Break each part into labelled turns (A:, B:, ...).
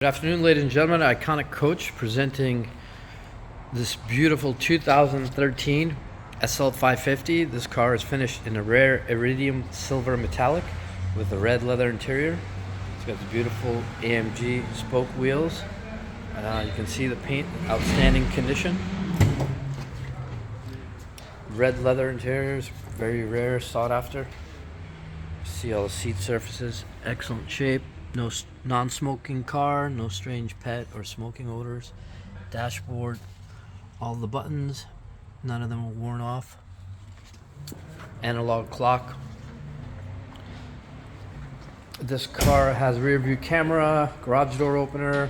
A: Good afternoon, ladies and gentlemen. Iconic Coach presenting this beautiful 2013 Sl550. This car is finished in a rare Iridium silver metallic with a red leather interior. It's got the beautiful AMG spoke wheels. You can see the paint in outstanding condition. Red leather interiors, very rare, sought after. See all the seat surfaces, excellent shape. No non-smoking car, no strange pet or smoking odors. Dashboard, all the buttons, none of them are worn off. Analog clock. This car has rear view camera, garage door opener,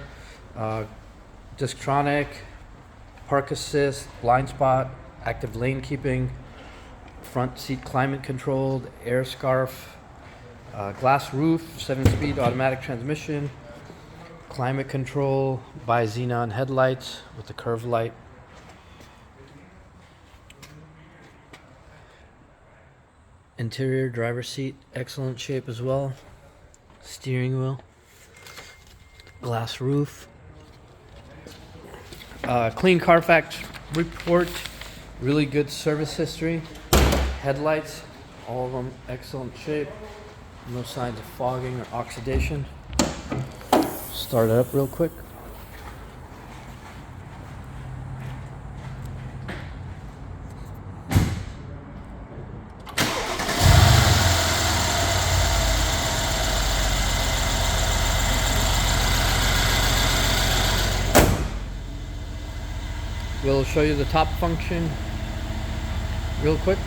A: Distronic, park assist, blind spot, active lane keeping, front seat climate controlled, air scarf, glass roof, 7-speed automatic transmission, climate control, bi-xenon headlights with the curved light. Interior driver's seat, excellent shape as well. Steering wheel, glass roof. Clean Carfax report, really good service history. Headlights, all of them excellent shape. No signs of fogging or oxidation. Start it up real quick. We'll show you the top function real quick.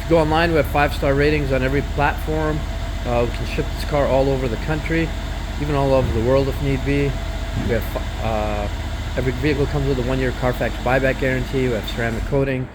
A: Go online, we have 5-star ratings on every platform. We can ship this car all over the country, even all over the world if need be. We have every vehicle comes with a 1-year Carfax buyback guarantee. We have ceramic coating,